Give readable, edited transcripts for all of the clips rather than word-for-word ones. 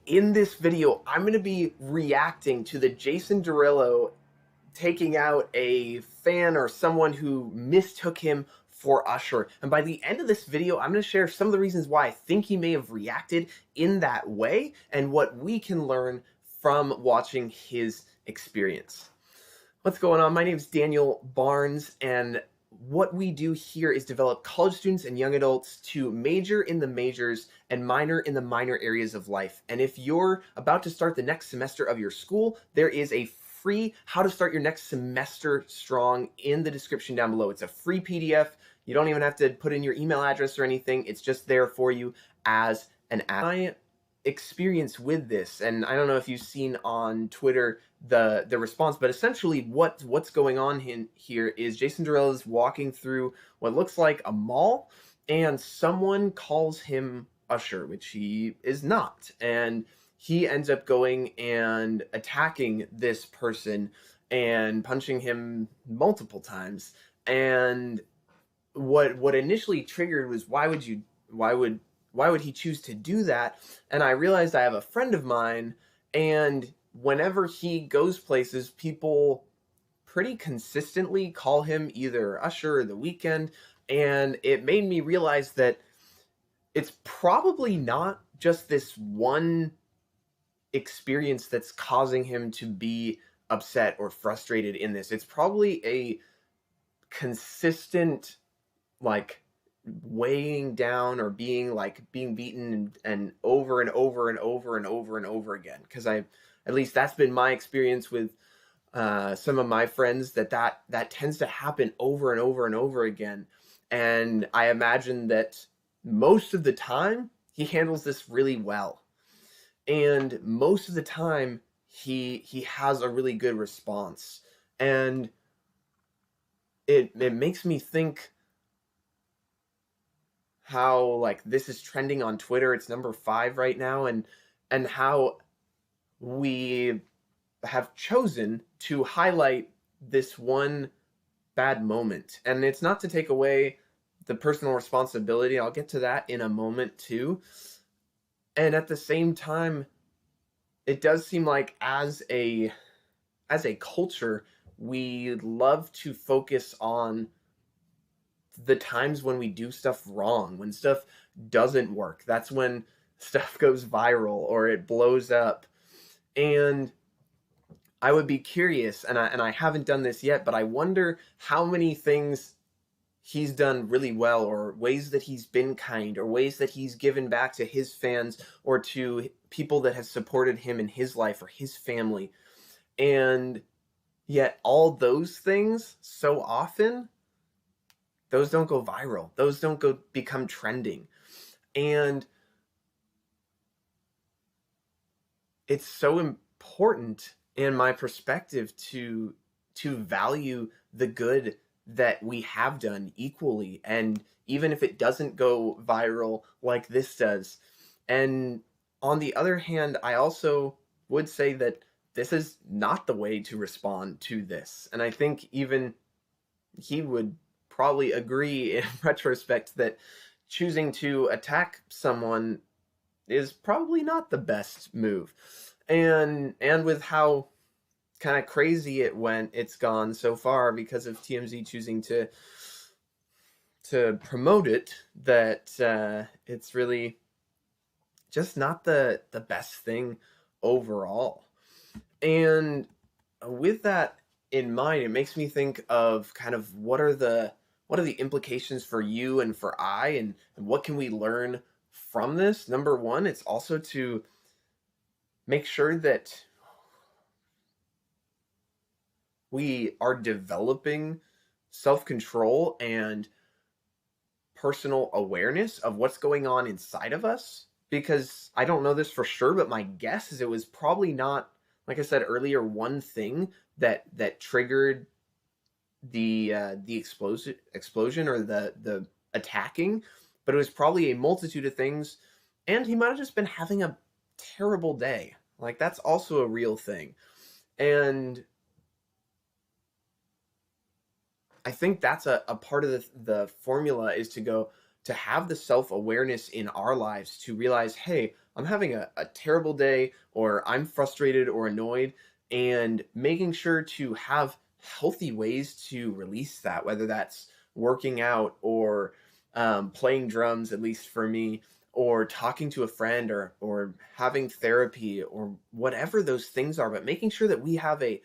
In this video, I'm going to be reacting to the Jason Derulo taking out a fan or someone who mistook him for Usher. And by the end of this video, I'm going to share some of the reasons why I think he may have reacted in that way and what we can learn from watching his experience. What's going on? My name is Daniel Baarns, and what we do here is develop college students and young adults to major in the majors and minor in the minor areas of life. And if you're about to start the next semester of your school, there is a free How to Start Your Next Semester Strong in the description down below. It's a free PDF. You don't even have to put in your email address or anything. It's just there for you as an add. My experience with this, and I don't know if you've seen on Twitter the response, but essentially what's going on here is Jason Derulo is walking through what looks like a mall, and someone calls him Usher, which he is not, and he ends up going and attacking this person and punching him multiple times. And what initially triggered was why would he choose to do that? And I realized I have a friend of mine, and whenever he goes places, people pretty consistently call him either Usher or The Weeknd, and it made me realize that it's probably not just this one experience that's causing him to be upset or frustrated in this. It's probably a consistent, like, weighing down or being beaten and over and over and over and over and over again, because at least that's been my experience with some of my friends, that tends to happen over and over and over again. And I imagine that most of the time he handles this really well, and most of the time he has a really good response. And it makes me think how, like, this is trending on Twitter. It's number 5 right now, and how we have chosen to highlight this one bad moment. And it's not to take away the personal responsibility. I'll get to that in a moment too. And at the same time, it does seem like as a culture, we love to focus on the times when we do stuff wrong, when stuff doesn't work. That's when stuff goes viral or it blows up. And I would be curious, and I haven't done this yet, but I wonder how many things he's done really well, or ways that he's been kind, or ways that he's given back to his fans or to people that have supported him in his life or his family. And yet all those things, so often, those don't go viral. Those don't become trending. And it's so important, in my perspective, to value the good that we have done equally, and even if it doesn't go viral like this does. And on the other hand, I also would say that this is not the way to respond to this. And I think even he would probably agree in retrospect that choosing to attack someone is probably not the best move. And with how kind of crazy it's gone so far because of TMZ choosing to promote it, that it's really just not the best thing overall. And with that in mind, it makes me think of kind of what are the implications for you and for and what can we learn from this. Number one, it's also to make sure that we are developing self-control and personal awareness of what's going on inside of us. Because I don't know this for sure, but my guess is it was probably not, like I said earlier, one thing that triggered the explosion or the attacking, but it was probably a multitude of things. And he might have just been having a terrible day. Like, that's also a real thing. And I think that's a part of the formula, is to go, to have the self-awareness in our lives to realize, hey, I'm having a terrible day, or I'm frustrated or annoyed, and making sure to have healthy ways to release that, whether that's working out or playing drums, at least for me, or talking to a friend, or having therapy, or whatever those things are, but making sure that we have a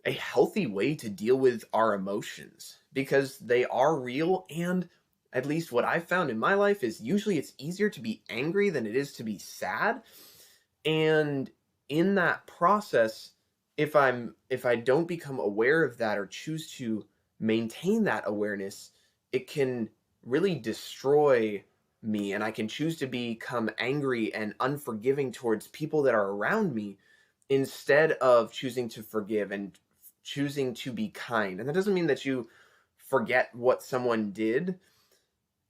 healthy way to deal with our emotions, because they are real. And at least what I've found in my life is usually it's easier to be angry than it is to be sad. And in that process, if I don't become aware of that or choose to maintain that awareness, it can really destroy me, and I can choose to become angry and unforgiving towards people that are around me instead of choosing to forgive and choosing to be kind. And that doesn't mean that you forget what someone did.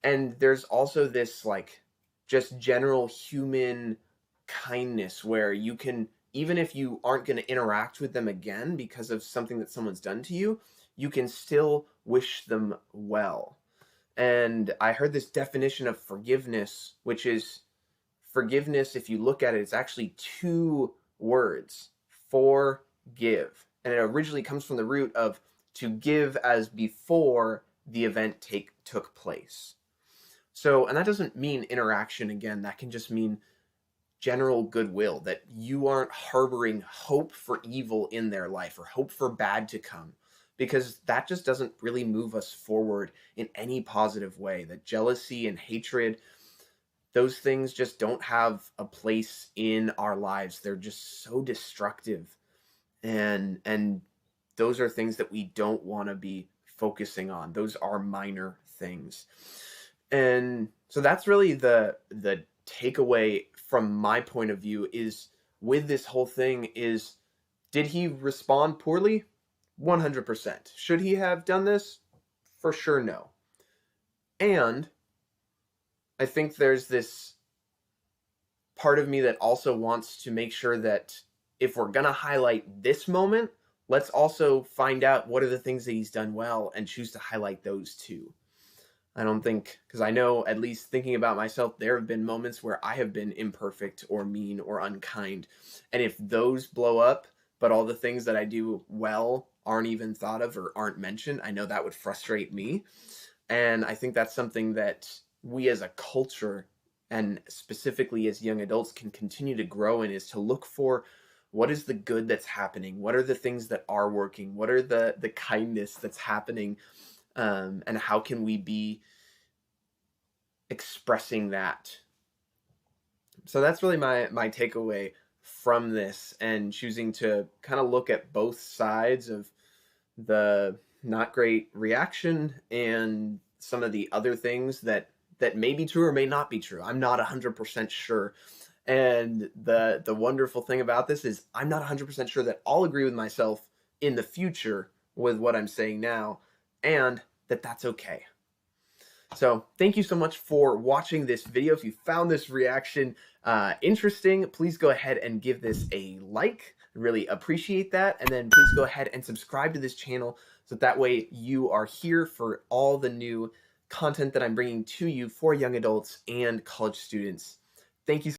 And there's also this, like, just general human kindness where you can, even if you aren't going to interact with them again because of something that someone's done to you, you can still wish them well. And I heard this definition of forgiveness, which is forgiveness, if you look at it, it's actually two words: forgive. And it originally comes from the root of to give as before the event took place. So, and that doesn't mean interaction again, that can just mean general goodwill, that you aren't harboring hope for evil in their life or hope for bad to come, because that just doesn't really move us forward in any positive way. That jealousy and hatred, those things just don't have a place in our lives. They're just so destructive. And those are things that we don't want to be focusing on. Those are minor things. And so that's really the takeaway from my point of view is with this whole thing is, did he respond poorly? 100%. Should he have done this? For sure, no. And I think there's this part of me that also wants to make sure that if we're going to highlight this moment, let's also find out what are the things that he's done well and choose to highlight those too. I don't think, because I know, at least thinking about myself, there have been moments where I have been imperfect or mean or unkind. And if those blow up, but all the things that I do well aren't even thought of or aren't mentioned, I know that would frustrate me. And I think that's something that we as a culture, and specifically as young adults, can continue to grow in, is to look for what is the good that's happening, what are the things that are working, what are the kindness that's happening, and how can we be expressing that. So that's really my takeaway from this, and choosing to kind of look at both sides of the not great reaction and some of the other things that may be true or may not be true. I'm not 100% sure. And the wonderful thing about this is I'm not 100% sure that I'll agree with myself in the future with what I'm saying now, and that's okay. So thank you so much for watching this video. If you found this reaction interesting, please go ahead and give this a like. I really appreciate that. And then please go ahead and subscribe to this channel so that way you are here for all the new content that I'm bringing to you for young adults and college students. Thank you.